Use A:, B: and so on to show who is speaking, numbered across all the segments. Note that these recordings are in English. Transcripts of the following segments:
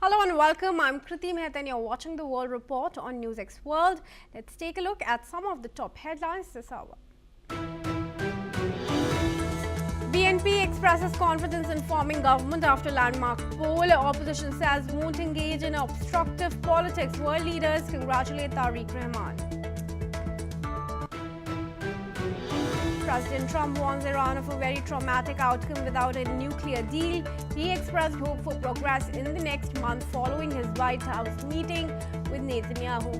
A: Hello and welcome. I'm Kriti Mehta and you're watching the World Report on NewsX World. Let's take a look at some of the top headlines this hour. BNP expresses confidence in forming government after landmark poll. Opposition says won't engage in obstructive politics. World leaders congratulate Tariq Rahman. President Trump warns Iran of a very traumatic outcome without a nuclear deal. He expressed hope for progress in the next month following his White House meeting with Netanyahu.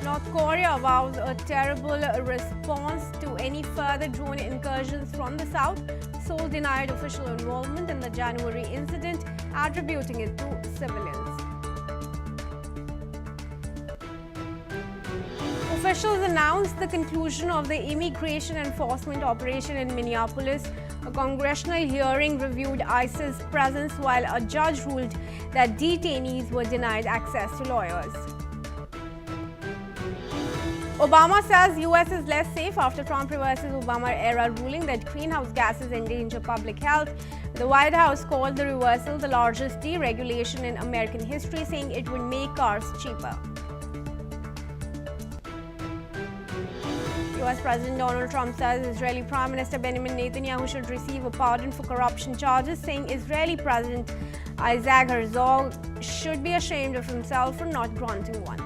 A: North Korea vows a terrible response to any further drone incursions from the south. Seoul denied official involvement in the January incident, attributing it to civilians. Officials announced the conclusion of the immigration enforcement operation in Minneapolis. A congressional hearing reviewed ICE's presence while a judge ruled that detainees were denied access to lawyers. Obama says US is less safe after Trump reverses Obama-era ruling that greenhouse gases endanger public health. The White House called the reversal the largest deregulation in American history, saying it would make cars cheaper. US President Donald Trump says Israeli Prime Minister Benjamin Netanyahu should receive a pardon for corruption charges, saying Israeli President Isaac Herzog should be ashamed of himself for not granting one.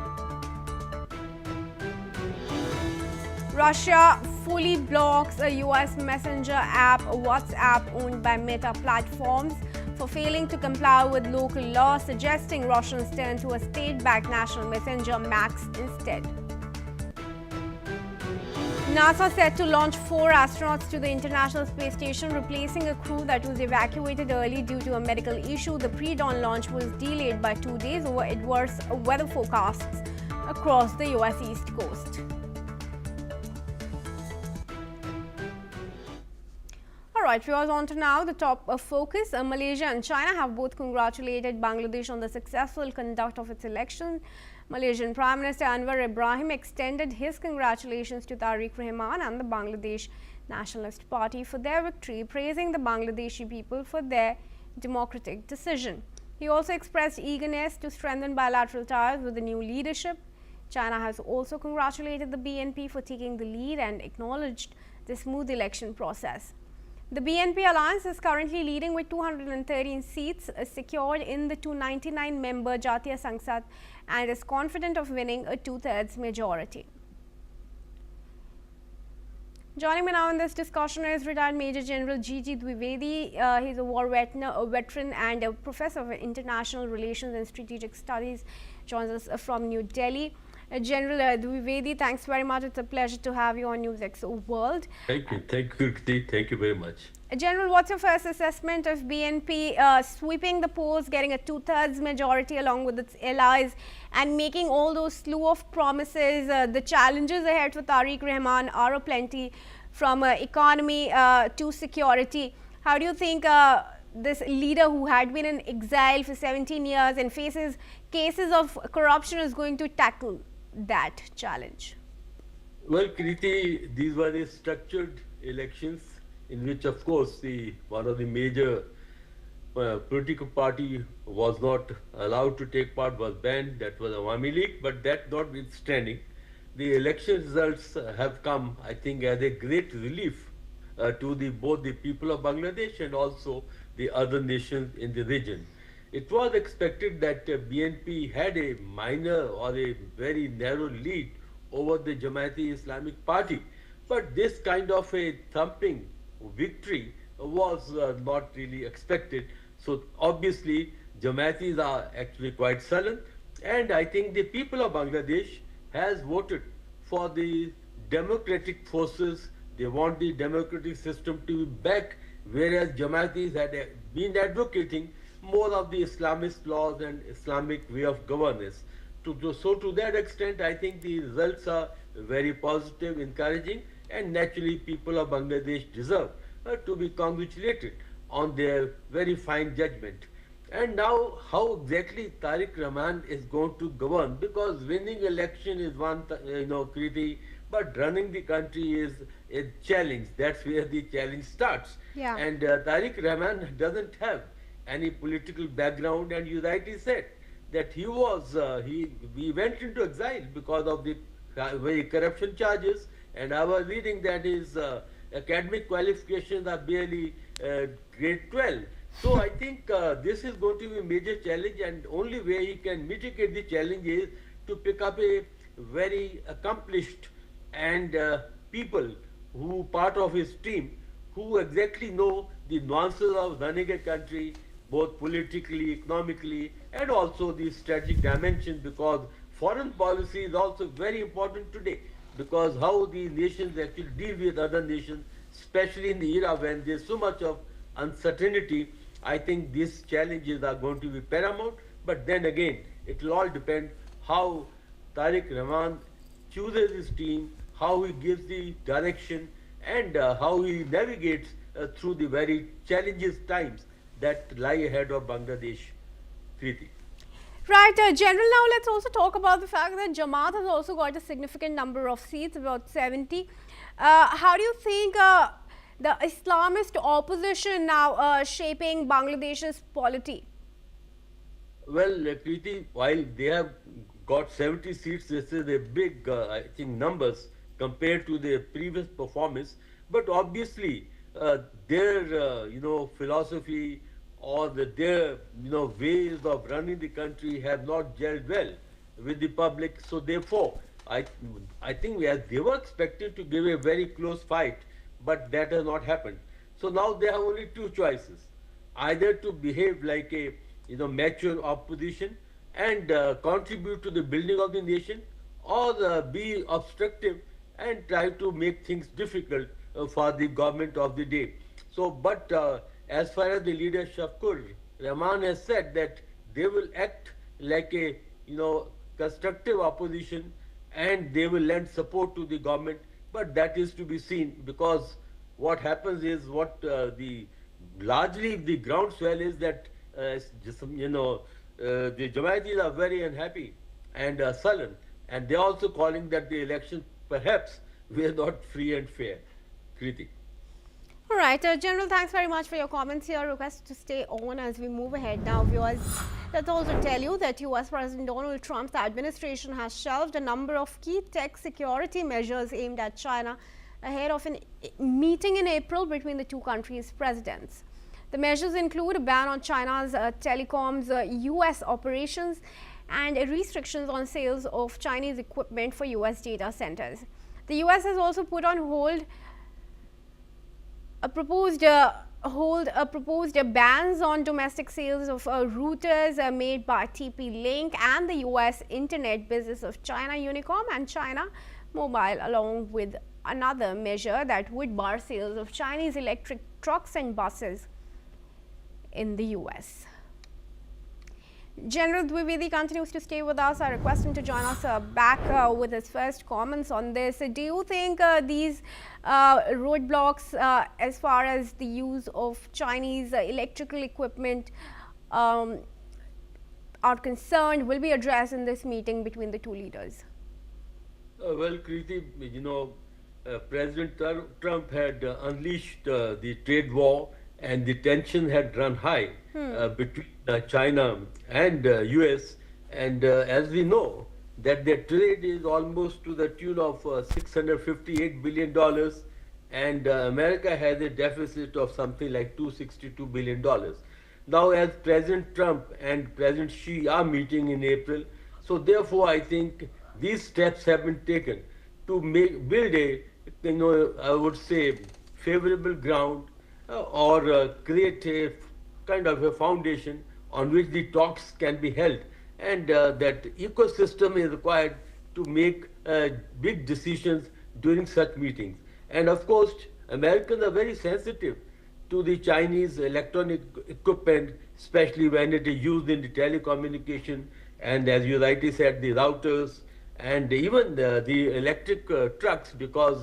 A: Russia fully blocks a US messenger app, WhatsApp, owned by Meta Platforms, for failing to comply with local law, suggesting Russians turn to a state-backed national messenger, Max, instead. NASA set to launch 4 astronauts to the International Space Station, replacing a crew that was evacuated early due to a medical issue. The pre-dawn launch was delayed by 2 days over adverse weather forecasts across the US East Coast. Alright, viewers, on to now the top of focus. Malaysia and China have both congratulated Bangladesh on the successful conduct of its election. Malaysian Prime Minister Anwar Ibrahim extended his congratulations to Tariq Rahman and the Bangladesh Nationalist Party for their victory, praising the Bangladeshi people for their democratic decision. He also expressed eagerness to strengthen bilateral ties with the new leadership. China has also congratulated the BNP for taking the lead and acknowledged the smooth election process. The BNP alliance is currently leading with 213 seats secured in the 299-member Jatiya Sangsad and is confident of winning a 2/3 majority. Joining me now in this discussion is retired Major General G.G. Dwivedi. He's a war veteran and a professor of international relations and strategic studies. Joins us from New Delhi. General Dwivedi, thanks very much. It's a pleasure to have you on NewsX World.
B: Thank you, Kriti. Thank you very much.
A: General, what's your first assessment of BNP sweeping the polls, getting a 2/3 majority along with its allies, and making all those slew of promises? The challenges ahead for Tariq Rahman are aplenty, from economy to security. How do you think this leader who had been in exile for 17 years and faces cases of corruption is going to tackle that challenge?
B: Well, Kriti, these were the structured elections in which, of course, one of the major political party was not allowed to take part, was banned. That was Awami League. But that notwithstanding, the election results have come, I think, as a great relief to both the people of Bangladesh and also the other nations in the region. It was expected that BNP had a minor or a very narrow lead over the Jamaat-e-Islamic Party, but this kind of a thumping victory was not really expected. So obviously Jamaatis are actually quite sullen, and I think the people of Bangladesh has voted for the democratic forces. They want the democratic system to be back, whereas Jamaatis had been advocating more of the Islamist laws and Islamic way of governance. So to that extent, I think the results are very positive, encouraging, and naturally people of Bangladesh deserve to be congratulated on their very fine judgment. And now, how exactly Tariq Rahman is going to govern? Because winning election is one, Kriti, but running the country is a challenge. That's where the challenge starts.
A: Yeah.
B: And Tariq Rahman doesn't have any political background, and you rightly said that he went into exile because of the very corruption charges, and I was reading that his academic qualifications are barely grade 12. So I think this is going to be a major challenge, and only way he can mitigate the challenge is to pick up a very accomplished and people who part of his team who exactly know the nuances of running a country, both politically, economically, and also the strategic dimension, because foreign policy is also very important today, because how the nations actually deal with other nations, especially in the era when there's so much of uncertainty. I think these challenges are going to be paramount, but then again, it will all depend how Tariq Rahman chooses his team, how he gives the direction, and how he navigates through the very challenges times that lie ahead of Bangladesh. Kriti.
A: Right, General, now let's also talk about the fact that Jamaat has also got a significant number of seats, about 70. How do you think the Islamist opposition now shaping Bangladesh's polity?
B: Well, Kriti, while they have got 70 seats, this is a big, I think, numbers compared to their previous performance. But obviously, their, philosophy or their, ways of running the country have not gelled well with the public. So therefore, I think they were expected to give a very close fight, but that has not happened. So now they have only two choices: either to behave like a mature opposition and contribute to the building of the nation, or be obstructive and try to make things difficult for the government of the day. So, but as far as the leader Shafkur Rahman has said that they will act like a constructive opposition, and they will lend support to the government. But that is to be seen, because what happens is the largely the groundswell is that the Jamaitis are very unhappy and sullen, and they're also calling that the elections perhaps were not free and fair. Kriti.
A: All right, General, thanks very much for your comments here. Request to stay on as we move ahead now, viewers. Let's also tell you that US President Donald Trump's administration has shelved a number of key tech security measures aimed at China ahead of a meeting in April between the two countries' presidents. The measures include a ban on China's telecoms US operations and restrictions on sales of Chinese equipment for US data centers. The US has also put on hold a proposed bans on domestic sales of routers made by TP-Link and the US internet business of China Unicom and China Mobile, along with another measure that would bar sales of Chinese electric trucks and buses in the US. General Dwivedi continues to stay with us. I request him to join us back with his first comments on this. Do you think these roadblocks as far as the use of Chinese electrical equipment are concerned will be addressed in this meeting between the two leaders?
B: Well, Kriti, President Trump had unleashed the trade war, and the tension had run high between China and US, and as we know that their trade is almost to the tune of $658 billion, and America has a deficit of something like $262 billion. Now, as President Trump and President Xi are meeting in April, so therefore I think these steps have been taken to build a, I would say, favorable ground or create a kind of a foundation on which the talks can be held, and that ecosystem is required to make big decisions during such meetings. And of course, Americans are very sensitive to the Chinese electronic equipment, especially when it is used in the telecommunication, and as you rightly said, the routers, and even the electric trucks, because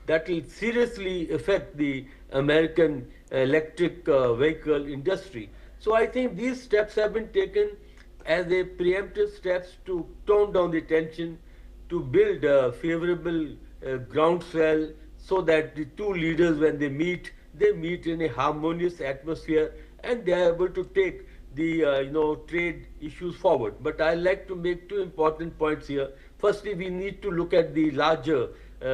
B: that will seriously affect the American electric vehicle industry. So I think these steps have been taken as a preemptive steps to tone down the tension, to build favorable groundswell so that the two leaders, when they meet in a harmonious atmosphere and they are able to take the trade issues forward. But I like to make two important points here. Firstly, we need to look at the larger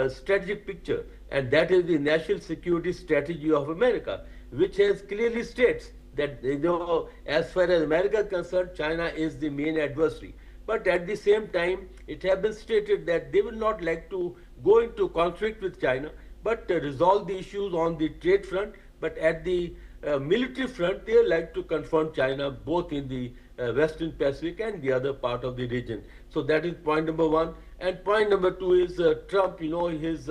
B: strategic picture, and that is the national security strategy of America, which has clearly states that as far as America is concerned, China is the main adversary. But at the same time, it has been stated that they will not like to go into conflict with China, but resolve the issues on the trade front. But at the military front, they like to confront China both in the Western Pacific and the other part of the region. So that is point number one. And point number two is Trump, his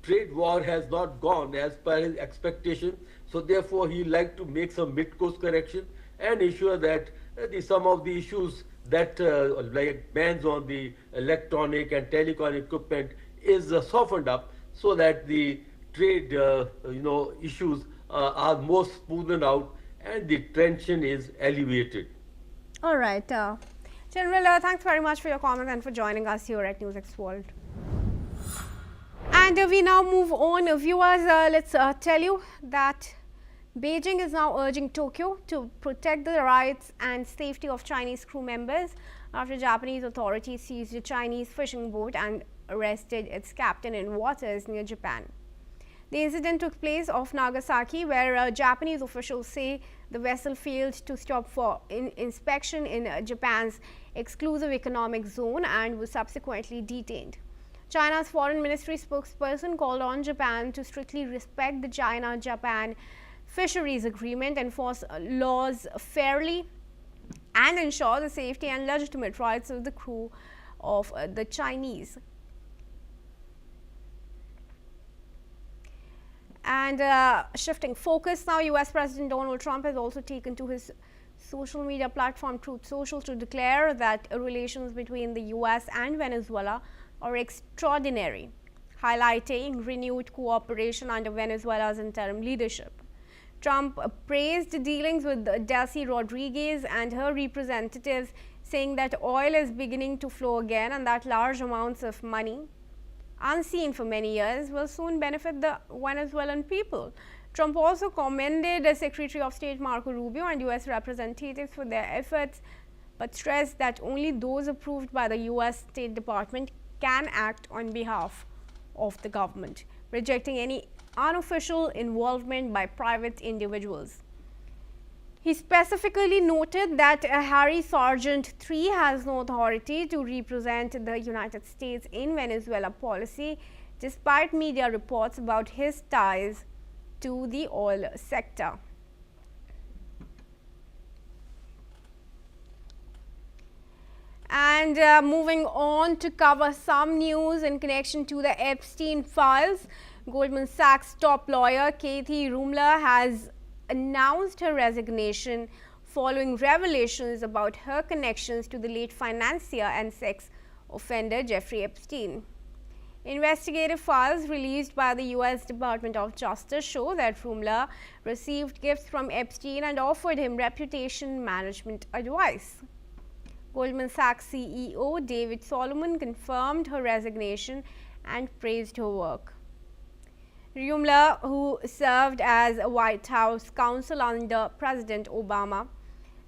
B: trade war has not gone as per his expectation. So therefore, he like to make some mid-course correction and ensure that some of the issues that like bans on the electronic and telecom equipment is softened up so that the trade issues are more smoothened out and the tension is alleviated.
A: All right. General, thanks very much for your comment and for joining us here at NewsX World. And we now move on. Viewers, let's tell you that Beijing is now urging Tokyo to protect the rights and safety of Chinese crew members after Japanese authorities seized a Chinese fishing boat and arrested its captain in waters near Japan. The incident took place off Nagasaki, where Japanese officials say the vessel failed to stop for inspection in Japan's exclusive economic zone and was subsequently detained. China's foreign ministry spokesperson called on Japan to strictly respect the China-Japan fisheries agreement, enforce laws fairly, and ensure the safety and legitimate rights of the crew of the Chinese. And shifting focus now, US President Donald Trump has also taken to his social media platform Truth Social to declare that relations between the US and Venezuela are extraordinary, highlighting renewed cooperation under Venezuela's interim leadership. Trump praised dealings with Delcy Rodriguez and her representatives, saying that oil is beginning to flow again and that large amounts of money, unseen for many years, will soon benefit the Venezuelan people. Trump also commended Secretary of State Marco Rubio and US representatives for their efforts, but stressed that only those approved by the US State Department can act on behalf of the government, rejecting any unofficial involvement by private individuals. He specifically noted that Harry Sargent III has no authority to represent the United States in Venezuela policy, despite media reports about his ties to the oil sector. And moving on to cover some news in connection to the Epstein files, Goldman Sachs top lawyer Kathy Rumler has announced her resignation following revelations about her connections to the late financier and sex offender Jeffrey Epstein. Investigative files released by the US Department of Justice show that Rumler received gifts from Epstein and offered him reputation management advice. Goldman Sachs CEO David Solomon confirmed her resignation and praised her work. Rumler, who served as a White House counsel under President Obama,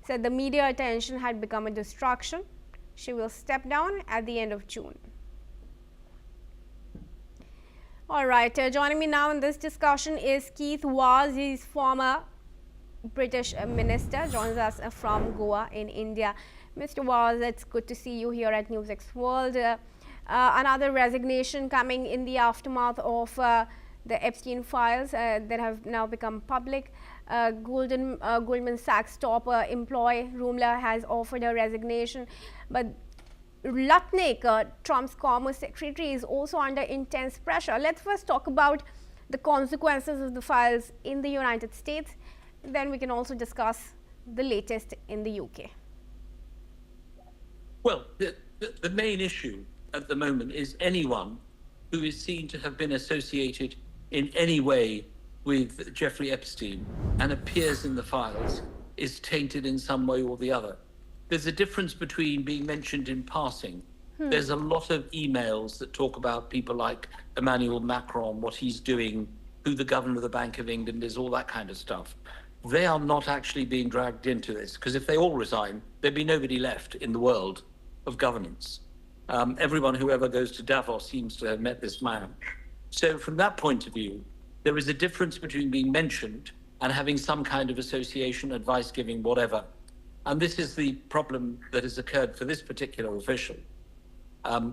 A: said the media attention had become a distraction. She will step down at the end of June. All right, joining me now in this discussion is Keith Vaz. He's former British minister, joins us from Goa in India. Mr. Vaz, it's good to see you here at NewsX World. Another resignation coming in the aftermath of the Epstein files that have now become public. Goldman Sachs top employee Rumler has offered a resignation, but Lutnick, Trump's commerce secretary, is also under intense pressure. Let's first talk about the consequences of the files in the United States. Then we can also discuss the latest in the UK.
C: Well, the main issue at the moment is anyone who is seen to have been associated in any way with Jeffrey Epstein and appears in the files is tainted in some way or the other. There's a difference between being mentioned in passing There's a lot of emails that talk about people like Emmanuel Macron, what he's doing, who the governor of the Bank of England is, all that kind of stuff. They are not actually being dragged into this, because if they all resign, there'd be nobody left in the world of governance. Everyone who ever goes to Davos seems to have met this man. So from that point of view, there is a difference between being mentioned and having some kind of association, advice giving, whatever. And this is the problem that has occurred for this particular official.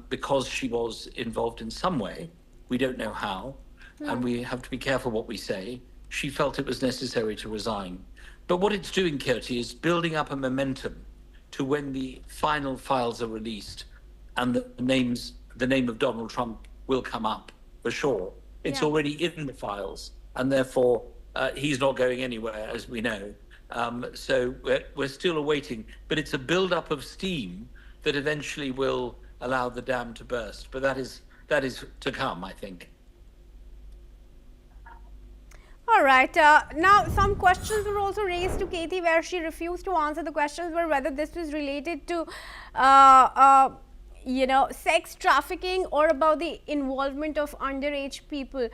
C: Because she was involved in some way, we don't know how, and we have to be careful what we say. She felt it was necessary to resign. But what it's doing, Kirti, is building up a momentum to when the final files are released and the name of Donald Trump will come up for sure. It's already in the files, and therefore he's not going anywhere, as we know. So we're still awaiting, but it's a build-up of steam that eventually will allow the dam to burst. But that is to come, I think.
A: All right. Now, some questions were also raised to Katie where she refused to answer. The questions were whether this was related to, sex trafficking or about the involvement of underage people.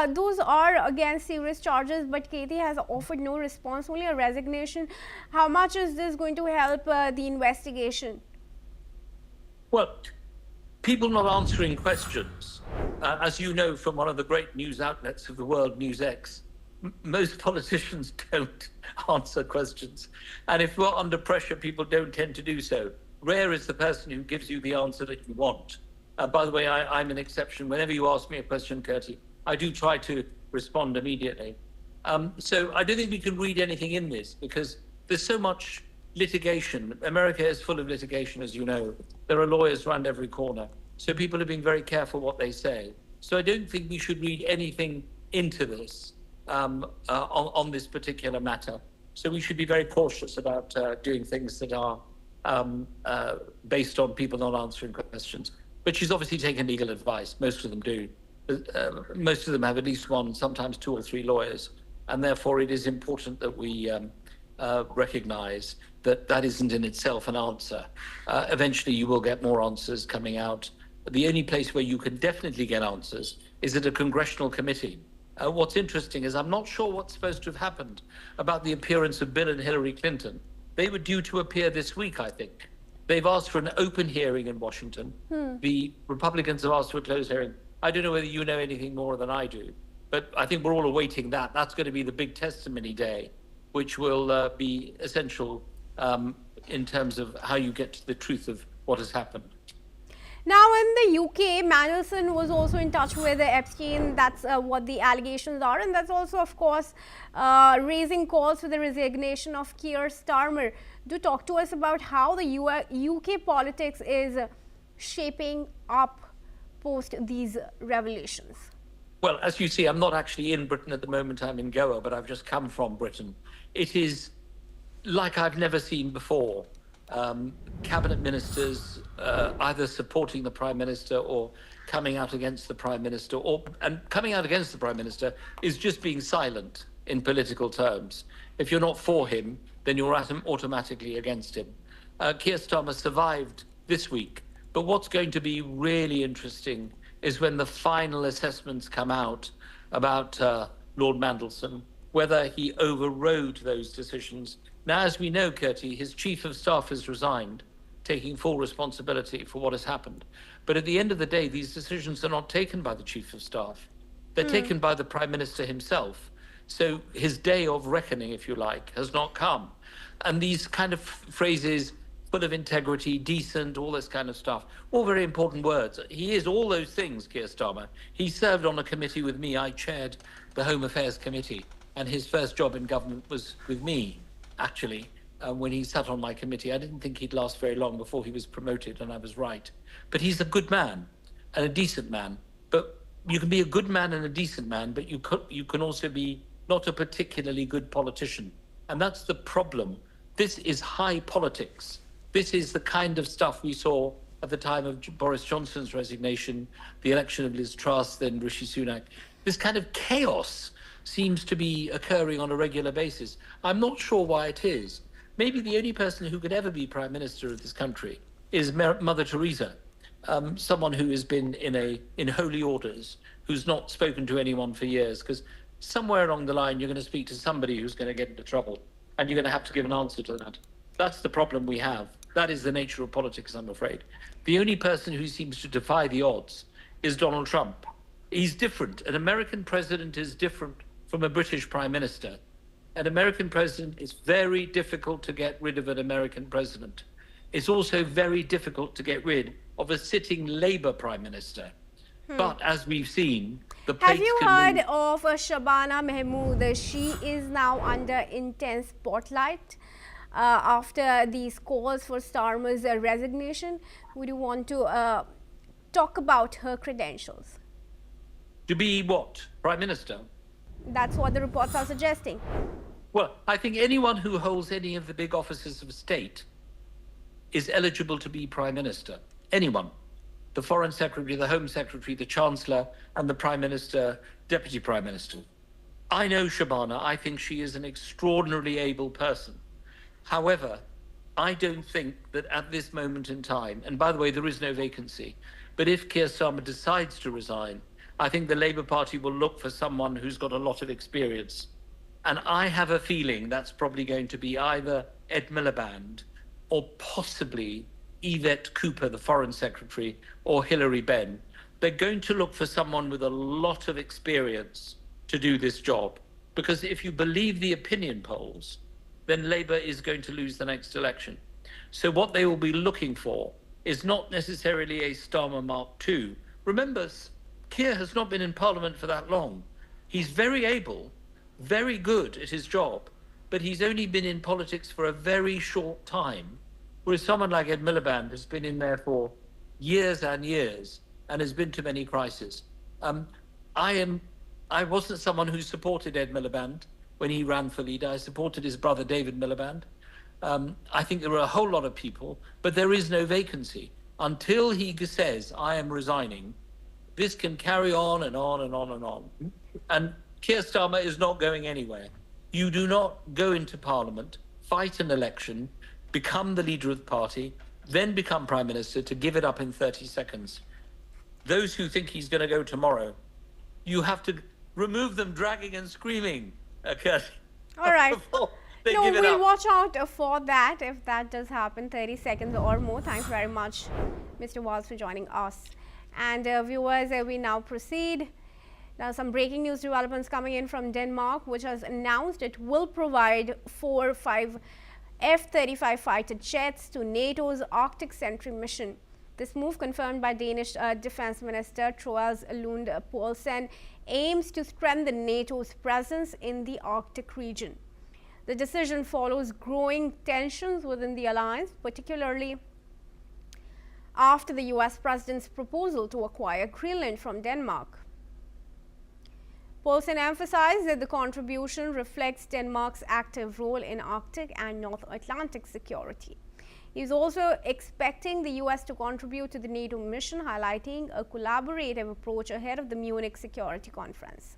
A: Those are, again, serious charges, but Katie has offered no response, only a resignation. How much is this going to help the investigation?
C: Well, people not answering questions, as you know from one of the great news outlets of the world, NewsX, most politicians don't answer questions. And if we're under pressure, people don't tend to do so. Rare is the person who gives you the answer that you want. By the way, I'm an exception. Whenever you ask me a question, Kirti, I do try to respond immediately. So I don't think we can read anything in this because there's so much litigation. America is full of litigation, as you know. There are lawyers around every corner. So people are being very careful what they say. So I don't think we should read anything into this on this particular matter. So we should be very cautious about doing things that are based on people not answering questions. But she's obviously taken legal advice. Most of them do. Most of them have at least one, sometimes two or three lawyers. And therefore it is important that we recognize that that isn't in itself an answer. Eventually you will get more answers coming out. The only place where you can definitely get answers is at a congressional committee. What's interesting is I'm not sure what's supposed to have happened about the appearance of Bill and Hillary Clinton. They were due to appear this week, I think. They've asked for an open hearing in Washington. The Republicans have asked for a closed hearing. I don't know whether you know anything more than I do, but I think we're all awaiting that. That's going to be the big testimony day, which will be essential in terms of how you get to the truth of what has happened.
A: Now, in the UK, Mandelson was also in touch with Epstein. That's what the allegations are. And that's also, of course, raising calls for the resignation of Keir Starmer. Do talk to us about how the UK politics is shaping up post these revelations.
C: Well, as you see, I'm not actually in Britain at the moment. I'm in Goa, but I've just come from Britain. It is like I've never seen before. Cabinet ministers either supporting the Prime Minister or coming out against the Prime Minister, and coming out against the Prime Minister is just being silent in political terms. If you're not for him, then you're automatically against him. Keir Starmer survived this week, but what's going to be really interesting is when the final assessments come out about Lord Mandelson, whether he overrode those decisions. Now, as we know, Kirti, his chief of staff has resigned, taking full responsibility for what has happened. But at the end of the day, these decisions are not taken by the chief of staff. They're taken by the Prime Minister himself. So his day of reckoning, if you like, has not come. And these kind of phrases, full of integrity, decent, all this kind of stuff, all very important words. He is all those things, Keir Starmer. He served on a committee with me. I chaired the Home Affairs Committee, and his first job in government was with me. Actually, when he sat on my committee, I didn't think he'd last very long before he was promoted, and I was right. But he's a good man and a decent man. But you can be a good man and a decent man, but you can also be not a particularly good politician. And that's the problem. This is high politics. This is the kind of stuff we saw at the time of Boris Johnson's resignation, the election of Liz Truss, then Rishi Sunak. This kind of chaos seems to be occurring on a regular basis. I'm not sure why it is. Maybe the only person who could ever be Prime Minister of this country is Mother Teresa. someone who has been in holy orders, who's not spoken to anyone for years, because somewhere along the line you're going to speak to somebody who's going to get into trouble, and you're going to have to give an answer to that. That's the problem we have. That is the nature of politics, I'm afraid. The only person who seems to defy the odds is Donald Trump. He's different. An American president is different from a British prime minister. An American president is very difficult to get rid of an American president. It's also very difficult to get rid of a sitting Labour prime minister. But as we've seen, the plates
A: Have you
C: can
A: heard
C: move.
A: of Shabana Mahmood? She is now under intense spotlight after these calls for Starmer's resignation. Would you want to talk about her credentials?
C: To be what? Prime Minister?
A: That's what the reports are suggesting.
C: Well, I think anyone who holds any of the big offices of state is eligible to be Prime Minister. Anyone. The Foreign Secretary, the Home Secretary, the Chancellor, and the Prime Minister, Deputy Prime Minister. I know Shabana. I think she is an extraordinarily able person. However, I don't think that at this moment in time, and by the way, there is no vacancy, but if Keir Starmer decides to resign, I think the Labour Party will look for someone who's got a lot of experience. And I have a feeling that's probably going to be either Ed Miliband or possibly Yvette Cooper, the Foreign Secretary, or Hilary Benn. They're going to look for someone with a lot of experience to do this job. Because if you believe the opinion polls, then Labour is going to lose the next election. So what they will be looking for is not necessarily a Starmer Mark II. Remember, Keir has not been in Parliament for that long. He's very able, very good at his job, but he's only been in politics for a very short time, whereas someone like Ed Miliband has been in there for years and years and has been to many crises. I wasn't someone who supported Ed Miliband when he ran for leader. I supported his brother David Miliband. I think there are a whole lot of people, but there is no vacancy. Until he says, I am resigning, this can carry on and on and on and on. And Keir Starmer is not going anywhere. You do not go into Parliament, fight an election, become the leader of the party, then become Prime Minister to give it up in 30 seconds. Those who think he's going to go tomorrow, you have to remove them dragging and screaming. Okay.
A: All right.
C: Before they
A: No,
C: give it
A: we'll
C: up.
A: watch out for that if that does happen. 30 seconds or more. Thanks very much, Mr. Walls, for joining us. And viewers, we now proceed. Now, some breaking news developments coming in from Denmark, which has announced it will provide 5 F-35 fighter jets to NATO's Arctic Sentry mission. This move, confirmed by Danish Defense Minister Troels Lund Poulsen, aims to strengthen NATO's presence in the Arctic region. The decision follows growing tensions within the alliance, particularly after the US president's proposal to acquire Greenland from Denmark. Poulsen emphasized that the contribution reflects Denmark's active role in Arctic and North Atlantic security. He is also expecting the US to contribute to the NATO mission, highlighting a collaborative approach ahead of the Munich Security Conference.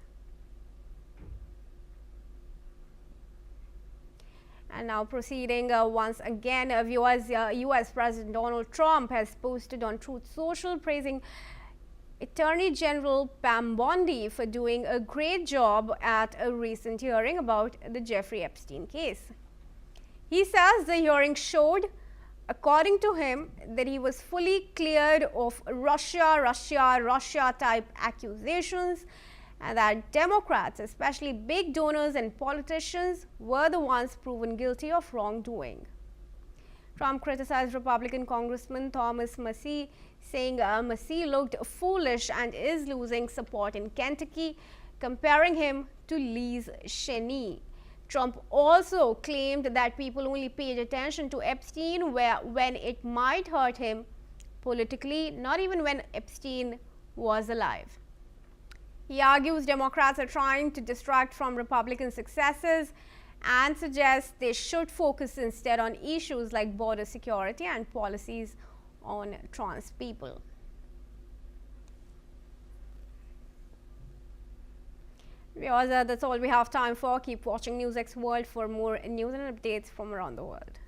A: And now proceeding once again, viewers, US President Donald Trump has posted on Truth Social praising Attorney General Pam Bondi for doing a great job at a recent hearing about the Jeffrey Epstein case. He says the hearing showed, according to him, that he was fully cleared of Russia type accusations, and that Democrats, especially big donors and politicians, were the ones proven guilty of wrongdoing. Trump criticized Republican Congressman Thomas Massie, saying Massie looked foolish and is losing support in Kentucky, comparing him to Liz Cheney. Trump also claimed that people only paid attention to Epstein when it might hurt him politically, not even when Epstein was alive. He argues Democrats are trying to distract from Republican successes and suggests they should focus instead on issues like border security and policies on trans people. Viewers, that's all we have time for. Keep watching NewsX World for more news and updates from around the world.